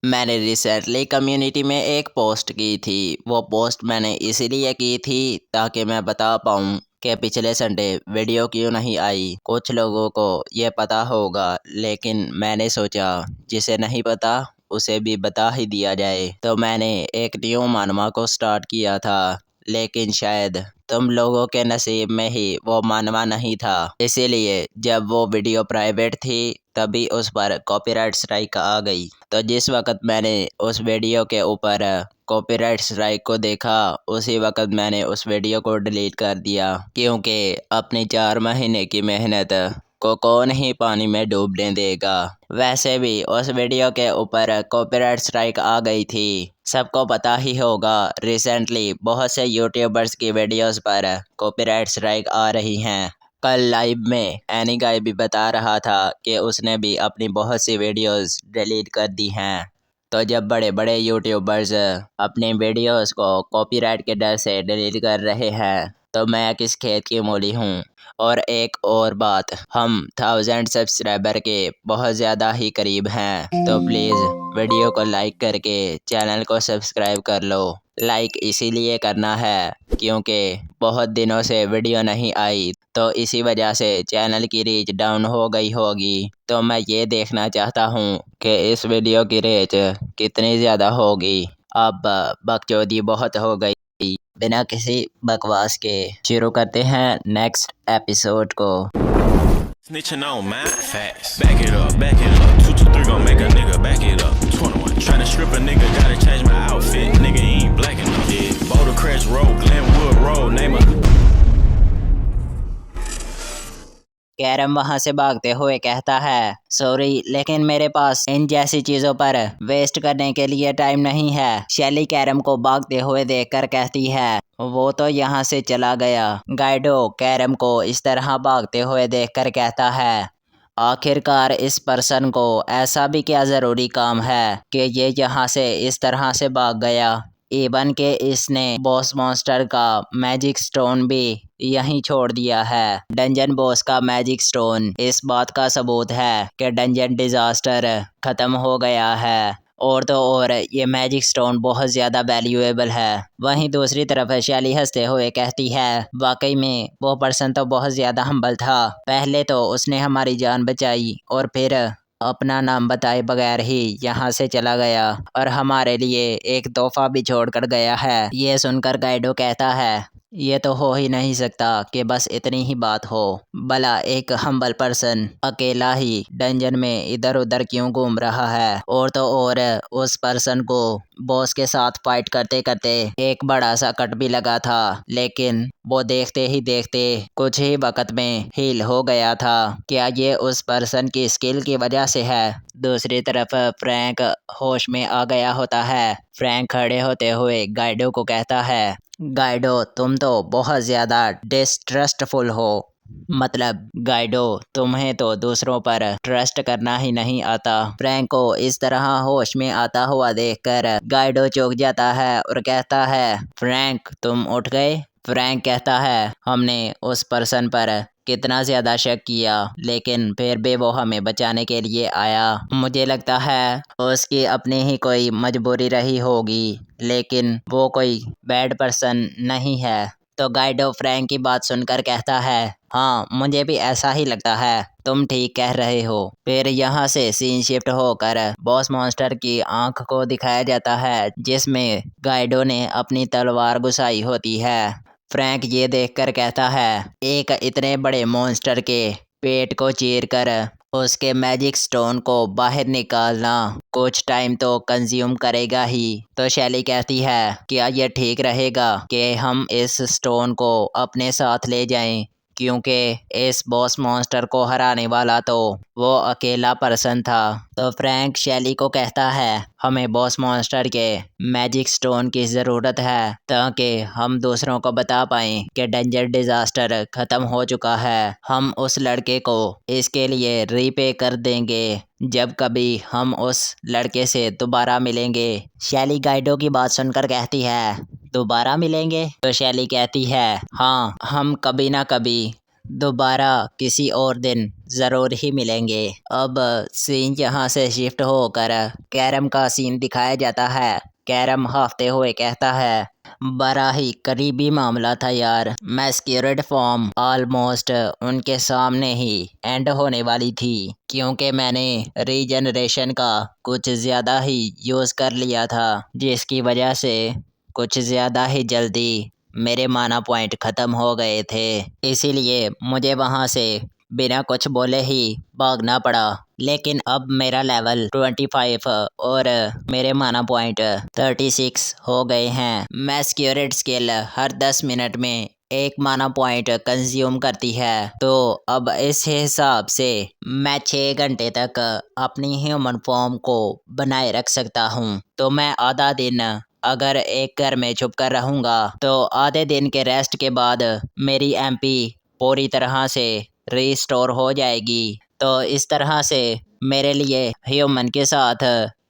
मैंने recently community में एक पोस्ट की थी। वो पोस्ट मैंने इसीलिए की थी ताकि मैं बता पाऊँ कि पिछले संडे वीडियो क्यों नहीं आई। कुछ लोगों को ये पता होगा, लेकिन मैंने सोचा जिसे नहीं पता उसे भी बता ही दिया जाए। तो मैंने एक न्यू मानवा को स्टार्ट किया था, लेकिन शायद तुम लोगों के नसीब में ही वो मानवा नहीं था। इसीलिए जब वो वीडियो प्राइवेट थी तभी उस पर कॉपीराइट स्ट्राइक आ गई। तो जिस वक्त मैंने उस वीडियो के ऊपर कॉपीराइट स्ट्राइक को देखा, उसी वक्त मैंने उस वीडियो को डिलीट कर दिया, क्योंकि अपनी 4 महीने की मेहनत को कौन ही पानी में डूबने देगा। वैसे भी उस वीडियो के ऊपर कॉपीराइट स्ट्राइक आ गई थी। सबको पता ही होगा, रिसेंटली बहुत से यूट्यूबर्स की वीडियोस पर कॉपीराइट स्ट्राइक आ रही हैं। कल लाइव में एनी गाय भी बता रहा था कि उसने भी अपनी बहुत सी वीडियोस डिलीट कर दी हैं। तो जब बड़े बड़े यूट्यूबर्स अपने वीडियोस को कॉपीराइट के डर से डिलीट कर रहे हैं, तो मैं किस खेत की मूली हूँ। और एक और बात, हम 1000 सब्सक्राइबर के बहुत ज़्यादा ही करीब हैं। तो प्लीज़ वीडियो को लाइक करके चैनल को सब्सक्राइब कर लो। लाइक इसीलिए करना है क्योंकि बहुत दिनों से वीडियो नहीं आई, तो इसी वजह से चैनल की रीच डाउन हो गई होगी। तो मैं ये देखना चाहता हूँ कि इस वीडियो की रीच कितनी ज़्यादा होगी। अब बकचोदी बहुत हो गई। बिना किसी बकवास के शुरू करते हैं नेक्स्ट एपिसोड को। Snitching on my facts. Back it up, back it up. 223 gon' make a nigga back it up. 21 tryna strip a nigga, gotta change my outfit. Nigga ain't black enough. Yeah. Boulder Crest Road, Glenwood Road, name a carrom वहां से भागते हुए कहता है, sorry लेकिन मेरे पास इन जैसी चीजों पर वेस्ट करने के लिए टाइम नहीं है। शैली कैरम को भागते हुए देखकर कहती है, वो तो यहाँ से चला गया। गाइडो कैरम को इस तरह भागते हुए देखकर कहता है, आखिरकार इस पर्सन को ऐसा भी क्या ज़रूरी काम है कि ये यहाँ से इस तरह से भाग गया। इवन के इसने बॉस मॉन्स्टर का मैजिक स्टोन भी यहीं छोड़ दिया है। डंजन बॉस का मैजिक स्टोन इस बात का सबूत है कि डंजन डिजास्टर खत्म हो गया है। और तो और ये मैजिक स्टोन बहुत ज़्यादा वैल्यूएबल है। वहीं दूसरी तरफ शैली हंसते हुए कहती है, वाकई में वो पर्सन तो बहुत ज़्यादा हम्बल था। पहले तो उसने हमारी जान बचाई और फिर अपना नाम बताए बगैर ही यहाँ से चला गया और हमारे लिए एक तोहफा भी छोड़ कर गया है। ये सुनकर गाइडो कहता है, ये तो हो ही नहीं सकता कि बस इतनी ही बात हो। भला एक हम्बल पर्सन अकेला ही डंजन में इधर उधर क्यों घूम रहा है। और तो और उस पर्सन को बॉस के साथ फाइट करते करते एक बड़ा सा कट भी लगा था, लेकिन वो देखते ही देखते कुछ ही वक्त में हील हो गया था। क्या ये उस पर्सन की स्किल की वजह से है। दूसरी तरफ फ्रैंक होश में आ गया होता है। फ्रैंक खड़े होते हुए गाइडो को कहता है, गाइडो तुम तो बहुत ज़्यादा डिस्ट्रस्टफुल हो। मतलब गाइडो तुम्हें तो दूसरों पर ट्रस्ट करना ही नहीं आता। फ्रैंक को इस तरह होश में आता हुआ देखकर गाइडो चौंक जाता है और कहता है, फ्रैंक तुम उठ गए। फ्रैंक कहता है, हमने उस पर्सन पर कितना ज़्यादा शक किया, लेकिन फिर भी वो हमें बचाने के लिए आया। मुझे लगता है उसकी अपनी ही कोई मजबूरी रही होगी, लेकिन वो कोई बैड पर्सन नहीं है। तो गाइडो फ्रैंक की बात सुनकर कहता है, हाँ मुझे भी ऐसा ही लगता है, तुम ठीक कह रहे हो। फिर यहाँ से सीन शिफ्ट होकर बॉस मॉन्स्टर की आंख को दिखाया जाता है, जिसमें गाइडो ने अपनी तलवार घुसाई होती है। फ्रैंक ये देखकर कहता है, एक इतने बड़े मॉन्स्टर के पेट को चीरकर उसके मैजिक स्टोन को बाहर निकालना कुछ टाइम तो कंज्यूम करेगा ही। तो शैली कहती है, क्या ये ठीक रहेगा कि हम इस स्टोन को अपने साथ ले जाएं, क्योंकि इस बॉस मॉन्स्टर को हराने वाला तो वो अकेला पर्सन था। तो फ्रैंक शैली को कहता है, हमें बॉस मॉन्स्टर के मैजिक स्टोन की ज़रूरत है ताकि हम दूसरों को बता पाएं कि डेंजर डिजास्टर ख़त्म हो चुका है। हम उस लड़के को इसके लिए रीपे कर देंगे जब कभी हम उस लड़के से दोबारा मिलेंगे। शैली गाइडो की बात सुनकर कहती है, दोबारा मिलेंगे। तो शैली कहती है, हाँ हम कभी ना कभी दोबारा किसी और दिन ज़रूर ही मिलेंगे। अब सीन यहाँ से शिफ्ट होकर कैरम का सीन दिखाया जाता है। कैरम हाफते हुए कहता है, बड़ा ही करीबी मामला था यार। मैस्क्यूरेड फॉर्म ऑलमोस्ट उनके सामने ही एंड होने वाली थी, क्योंकि मैंने रीजनरेशन का कुछ ज़्यादा ही यूज़ कर लिया था, जिसकी वजह से कुछ ज़्यादा ही जल्दी मेरे माना पॉइंट ख़त्म हो गए थे। इसीलिए मुझे वहाँ से बिना कुछ बोले ही भागना पड़ा। लेकिन अब मेरा लेवल 25 और मेरे माना पॉइंट 36 हो गए हैं। मैस्क्यूरेड स्किल हर 10 मिनट में एक माना पॉइंट कंज्यूम करती है, तो अब इस हिसाब से मैं 6 घंटे तक अपनी ह्यूमन फॉर्म को बनाए रख सकता हूँ। तो मैं आधा दिन अगर एक घर में छुप कर रहूँगा, तो आधे दिन के रेस्ट के बाद मेरी एमपी पूरी तरह से रीस्टोर हो जाएगी। तो इस तरह से मेरे लिए ह्यूमन के साथ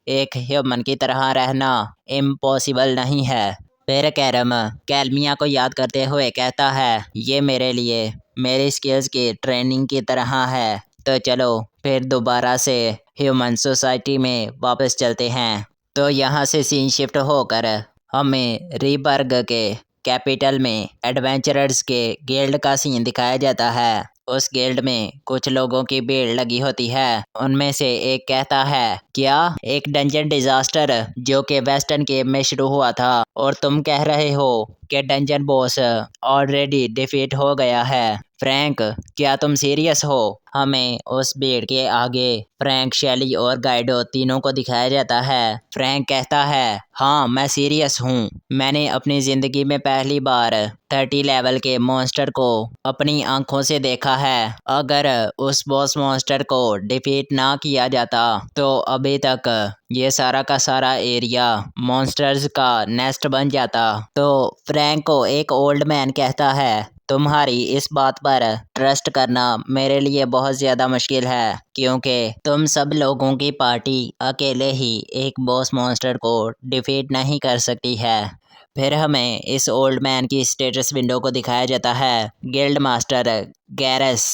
एक ह्यूमन की तरह रहना इम्पॉसिबल नहीं है। फिर कैरम कैलमिया को याद करते हुए कहता है, ये मेरे लिए मेरी स्किल्स की ट्रेनिंग की तरह है। तो चलो फिर दोबारा से ह्यूमन सोसाइटी में वापस चलते हैं। तो यहाँ से सीन शिफ्ट होकर हमें रीबर्ग के कैपिटल में एडवेंचरर्स के गिल्ड का सीन दिखाया जाता है। उस गिल्ड में कुछ लोगों की भीड़ लगी होती है। उनमें से एक कहता है, क्या एक डंजन डिजास्टर जो कि वेस्टर्न केव में शुरू हुआ था, और तुम कह रहे हो कि डंजन बॉस ऑलरेडी डिफीट हो गया है? फ्रैंक, क्या तुम सीरियस हो? हमें उस भीड़ के आगे फ्रैंक, शैली और गाइडो तीनों को दिखाया जाता है। फ्रैंक कहता है, हाँ मैं सीरियस हूँ। मैंने अपनी ज़िंदगी में पहली बार 30 लेवल के मॉन्स्टर को अपनी आंखों से देखा है। अगर उस बॉस मॉन्स्टर को डिफीट ना किया जाता, तो अभी तक ये सारा का सारा एरिया मॉन्स्टर्स का नेस्ट बन जाता। तो फ्रैंक को एक ओल्ड मैन कहता है, तुम्हारी इस बात पर ट्रस्ट करना मेरे लिए बहुत ज़्यादा मुश्किल है, क्योंकि तुम सब लोगों की पार्टी अकेले ही एक बॉस मॉन्स्टर को डिफीट नहीं कर सकती है। फिर हमें इस ओल्ड मैन की स्टेटस विंडो को दिखाया जाता है। गिल्ड मास्टर गैरस,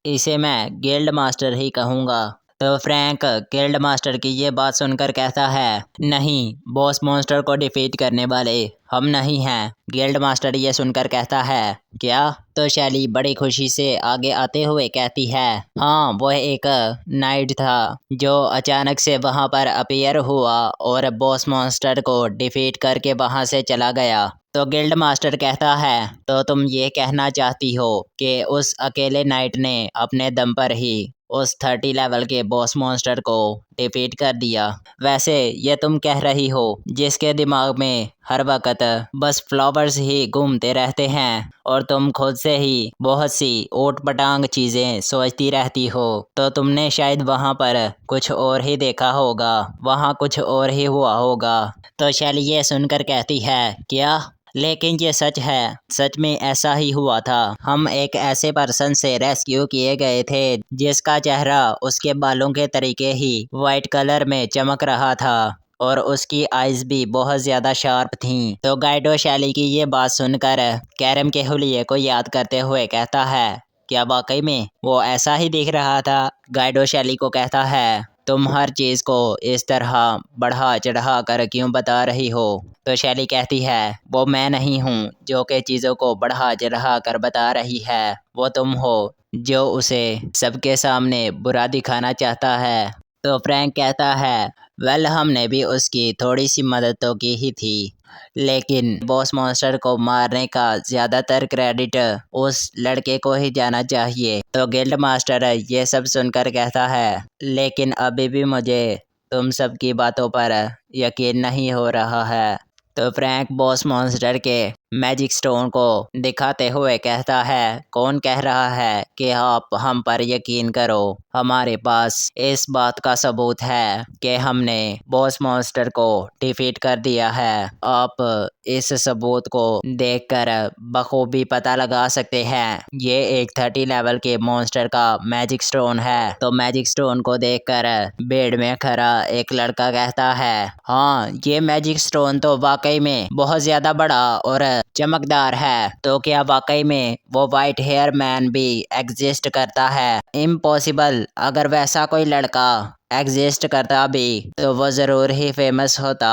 इसे मैं गिल्ड मास्टर ही कहूँगा। तो फ्रैंक गिल्ड मास्टर की ये बात सुनकर कहता है, नहीं, बॉस मॉन्स्टर को डिफीट करने वाले हम नहीं हैं। गिल्ड मास्टर ये सुनकर कहता है, क्या? तो शैली बड़ी खुशी से आगे आते हुए कहती है, हाँ, वह एक नाइट था जो अचानक से वहाँ पर अपीयर हुआ और बॉस मॉन्स्टर को डिफीट करके वहाँ से चला गया। तो गिल्ड मास्टर कहता है, तो तुम ये कहना चाहती हो कि उस अकेले नाइट ने अपने दम पर ही उस 30 लेवल के बॉस मॉन्स्टर को डिफीट कर दिया? वैसे ये तुम कह रही हो जिसके दिमाग में हर वक्त बस फ्लावर्स ही घूमते रहते हैं, और तुम खुद से ही बहुत सी ऊट पटांग चीज़ें सोचती रहती हो। तो तुमने शायद वहाँ पर कुछ और ही देखा होगा, वहाँ कुछ और ही हुआ होगा। तो शैली ये सुनकर कहती है, क्या? लेकिन ये सच है, सच में ऐसा ही हुआ था। हम एक ऐसे पर्सन से रेस्क्यू किए गए थे जिसका चेहरा उसके बालों के तरीके ही वाइट कलर में चमक रहा था, और उसकी आइज़ भी बहुत ज़्यादा शार्प थीं। तो गाइडो शैली की ये बात सुनकर कैरम के हुलिये को याद करते हुए कहता है, क्या वाकई में वो ऐसा ही दिख रहा था? गाइडो शैली को कहता है, तुम हर चीज़ को इस तरह बढ़ा चढ़ा कर क्यों बता रही हो? तो शैली कहती है, वो मैं नहीं हूँ जो कि चीज़ों को बढ़ा चढ़ा कर बता रही है, वो तुम हो जो उसे सबके सामने बुरा दिखाना चाहता है। तो फ्रैंक कहता है, वेल, हमने भी उसकी थोड़ी सी मदद तो की ही थी, लेकिन बॉस मॉन्स्टर को मारने का ज़्यादातर क्रेडिट उस लड़के को ही जाना चाहिए। तो गिल्ड मास्टर ये सब सुनकर कहता है, लेकिन अभी भी मुझे तुम सब की बातों पर यकीन नहीं हो रहा है। तो फ्रैंक बॉस मॉन्स्टर के मैजिक स्टोन को दिखाते हुए कहता है, कौन कह रहा है कि आप हम पर यकीन करो? हमारे पास इस बात का सबूत है कि हमने बॉस मॉन्स्टर को डिफीट कर दिया है। आप इस सबूत को देखकर बखूबी पता लगा सकते हैं, ये एक 30 लेवल के मॉन्स्टर का मैजिक स्टोन है। तो मैजिक स्टोन को देखकर बेड में खड़ा एक लड़का कहता है, हाँ, ये मैजिक स्टोन तो वाकई में बहुत ज़्यादा बड़ा और चमकदार है, तो क्या वाकई में वो वाइट हेयर मैन भी एग्जिस्ट करता है? इम्पॉसिबल। अगर वैसा कोई लड़का एग्जिस्ट करता भी तो वो ज़रूर ही फेमस होता।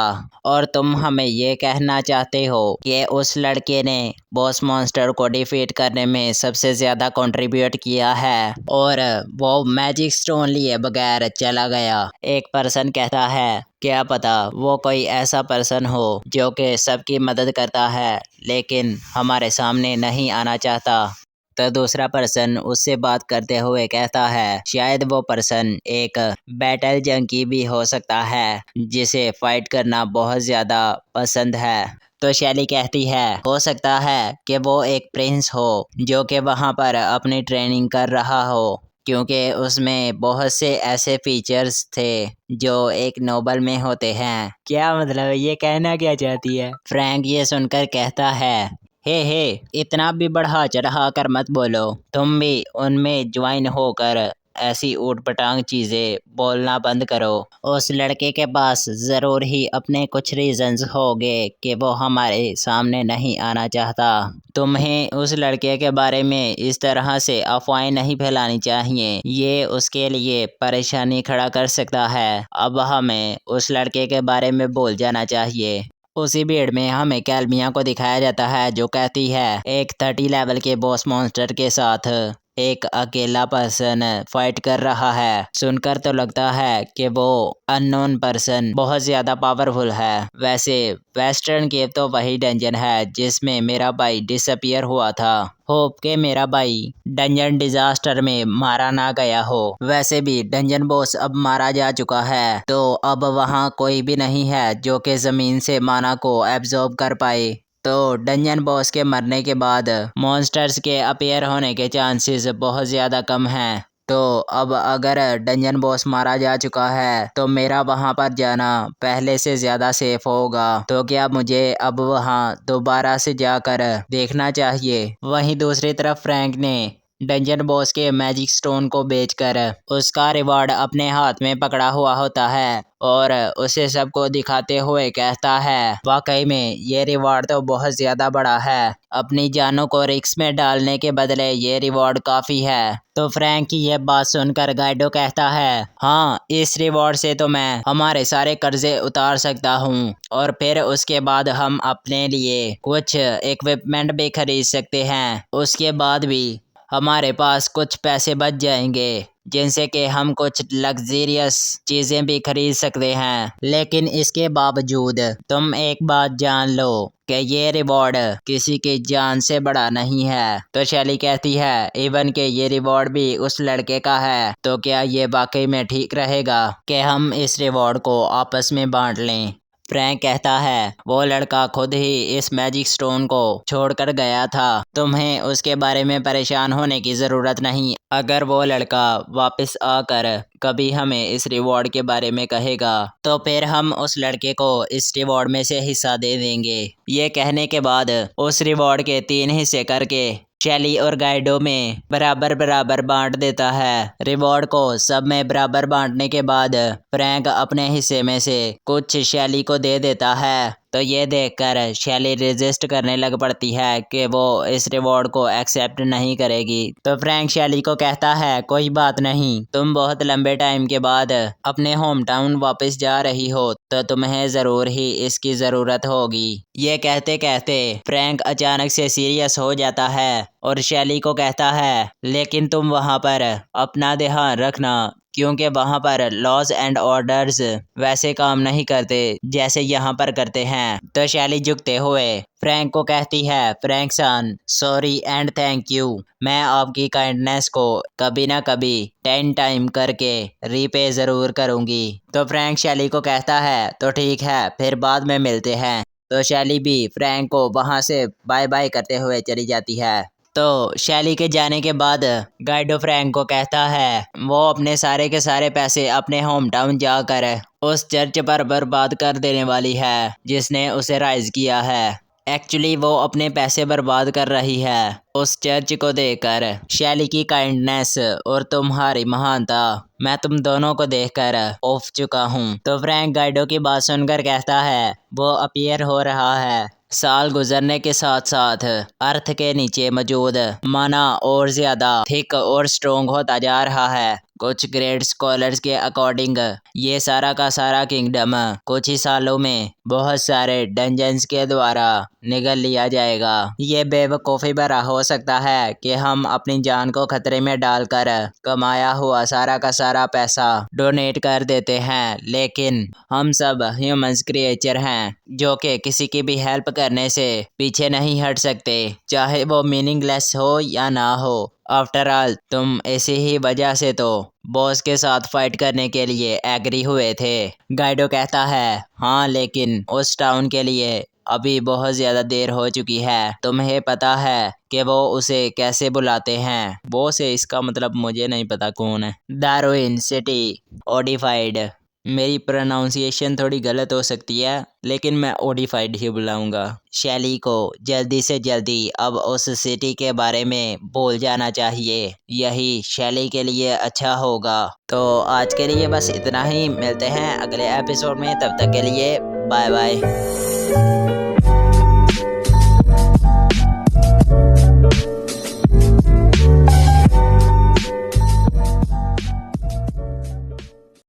और तुम हमें ये कहना चाहते हो कि उस लड़के ने बॉस मॉन्स्टर को डिफीट करने में सबसे ज़्यादा कंट्रीब्यूट किया है और वो मैजिक स्टोन लिए बगैर चला गया। एक पर्सन कहता है क्या पता वो कोई ऐसा पर्सन हो जो कि सबकी मदद करता है लेकिन हमारे सामने नहीं आना चाहता। तो दूसरा पर्सन उससे बात करते हुए कहता है शायद वो पर्सन एक बैटल जंकी भी हो सकता है जिसे फाइट करना बहुत ज़्यादा पसंद है। तो शैली कहती है हो सकता है कि वो एक प्रिंस हो जो कि वहाँ पर अपनी ट्रेनिंग कर रहा हो, क्योंकि उसमें बहुत से ऐसे फीचर्स थे जो एक नोबल में होते हैं। क्या मतलब, ये कहना क्या चाहती है? फ्रैंक ये सुनकर कहता है हे इतना भी बढ़ा चढ़ा कर मत बोलो, तुम भी उनमें ज्वाइन होकर ऐसी ऊट पटांग चीज़ें बोलना बंद करो। उस लड़के के पास ज़रूर ही अपने कुछ रीजंस होंगे कि वो हमारे सामने नहीं आना चाहता। तुम्हें उस लड़के के बारे में इस तरह से अफवाहें नहीं फैलानी चाहिए, ये उसके लिए परेशानी खड़ा कर सकता है। अब हमें उस लड़के के बारे में भूल जाना चाहिए। उसी भीड़ में हमें कैल्मिया को दिखाया जाता है जो कहती है एक 30 लेवल के बॉस मॉन्स्टर के साथ एक अकेला पर्सन फाइट कर रहा है। सुनकर तो लगता है कि वो अननोन पर्सन बहुत ज़्यादा पावरफुल है। वैसे वेस्टर्न केव तो वही डंजन है जिसमें मेरा भाई डिसअपियर हुआ था। होप के मेरा भाई डंजन डिजास्टर में मारा ना गया हो। वैसे भी डंजन बॉस अब मारा जा चुका है, तो अब वहाँ कोई भी नहीं है जो कि ज़मीन से माना को एब्जॉर्ब कर पाए। तो डंजन बॉस के मरने के बाद मॉन्स्टर्स के अपीयर होने के चांसेस बहुत ज़्यादा कम हैं। तो अब अगर डंजन बॉस मारा जा चुका है तो मेरा वहाँ पर जाना पहले से ज़्यादा सेफ होगा। तो क्या मुझे अब वहाँ दोबारा से जाकर देखना चाहिए? वहीं दूसरी तरफ फ्रैंक ने डंजन बॉस के मैजिक स्टोन को बेचकर उसका रिवॉर्ड अपने हाथ में पकड़ा हुआ होता है और उसे सबको दिखाते हुए कहता है वाकई में ये रिवॉर्ड तो बहुत ज़्यादा बड़ा है, अपनी जानों को रिस्क में डालने के बदले ये रिवॉर्ड काफ़ी है। तो फ्रैंक की यह बात सुनकर गाइडो कहता है हाँ, इस रिवॉर्ड से तो मैं हमारे सारे कर्जे उतार सकता हूँ और फिर उसके बाद हम अपने लिए कुछ इक्विपमेंट भी खरीद सकते हैं। उसके बाद भी हमारे पास कुछ पैसे बच जाएंगे जिनसे कि हम कुछ लग्जरियस चीज़ें भी खरीद सकते हैं। लेकिन इसके बावजूद तुम एक बात जान लो कि ये रिवॉर्ड किसी की जान से बड़ा नहीं है। तो शैली कहती है इवन के ये रिवॉर्ड भी उस लड़के का है, तो क्या ये वाकई में ठीक रहेगा कि हम इस रिवॉर्ड को आपस में बांट लें? फ्रैंक कहता है वो लड़का खुद ही इस मैजिक स्टोन को छोड़कर गया था, तुम्हें उसके बारे में परेशान होने की ज़रूरत नहीं। अगर वो लड़का वापस आकर कभी हमें इस रिवॉर्ड के बारे में कहेगा तो फिर हम उस लड़के को इस रिवॉर्ड में से हिस्सा दे देंगे। ये कहने के बाद उस रिवॉर्ड के 3 हिस्से करके शैली और गाइडो में बराबर बराबर बांट देता है। रिवॉर्ड को सब में बराबर बांटने के बाद फ्रैंक अपने हिस्से में से कुछ शैली को दे देता है। तो ये देखकर शैली रेजिस्ट करने लग पड़ती है कि वो इस रिवॉर्ड को एक्सेप्ट नहीं करेगी। तो फ्रैंक शैली को कहता है कोई बात नहीं, तुम बहुत लंबे टाइम के बाद अपने होम टाउन वापस जा रही हो तो तुम्हें ज़रूर ही इसकी ज़रूरत होगी। ये कहते कहते फ्रैंक अचानक से सीरियस हो जाता है और शैली को कहता है लेकिन तुम वहाँ पर अपना ध्यान रखना, क्योंकि वहाँ पर लॉज एंड ऑर्डर्स वैसे काम नहीं करते जैसे यहाँ पर करते हैं। तो शैली झुकते हुए फ्रैंक को कहती है Frank son, sorry and thank you, मैं आपकी काइंडनेस को कभी ना कभी 10 टाइम करके रीपे ज़रूर करूँगी। तो फ्रैंक शैली को कहता है तो ठीक है, फिर बाद में मिलते हैं। तो शैली भी फ्रैंक को वहाँ से बाय बाय करते हुए चली जाती है। तो शैली के जाने के बाद गाइडो फ्रैंक को कहता है वो अपने सारे के सारे पैसे अपने होम टाउन जाकर उस चर्च पर बर्बाद कर देने वाली है जिसने उसे राइज किया है। एक्चुअली वो अपने पैसे बर्बाद कर रही है उस चर्च को देखकर। शैली की काइंडनेस और तुम्हारी महानता मैं तुम दोनों को देखकर उफ चुका हूँ। तो फ्रैंक गाइडो की बात सुनकर कहता है वो अपीयर हो रहा है। साल गुजरने के साथ साथ अर्थ के नीचे मौजूद माना और ज्यादा थिक और स्ट्रोंग होता जा रहा है। कुछ ग्रेट स्कॉलर्स के अकॉर्डिंग ये सारा का सारा किंगडम कुछ ही सालों में बहुत सारे डंजन्स के द्वारा निगल लिया जाएगा। ये बेवकूफ़ी भरा हो सकता है कि हम अपनी जान को खतरे में डालकर कमाया हुआ सारा का सारा पैसा डोनेट कर देते हैं, लेकिन हम सब ह्यूमंस क्रिएचर हैं जो कि किसी की भी हेल्प करने से पीछे नहीं हट सकते, चाहे वो मीनिंगलेस हो या ना हो। आफ्टर ऑल तुम इसी ही वजह से तो बॉस के साथ फाइट करने के लिए एग्री हुए थे। गाइडो कहता है हाँ, लेकिन उस टाउन के लिए अभी बहुत ज़्यादा देर हो चुकी है। तुम्हें पता है कि वो उसे कैसे बुलाते हैं? वो से इसका मतलब मुझे नहीं पता कौन है। डार्विन सिटी ओडिफाइड। मेरी प्रोनाउंसिएशन थोड़ी गलत हो सकती है, लेकिन मैं ओडिफाइड ही बुलाऊंगा। शैली को जल्दी से जल्दी अब उस सिटी के बारे में भूल जाना चाहिए, यही शैली के लिए अच्छा होगा। तो आज के लिए बस इतना ही, मिलते हैं अगले एपिसोड में, तब तक के लिए बाय बाय।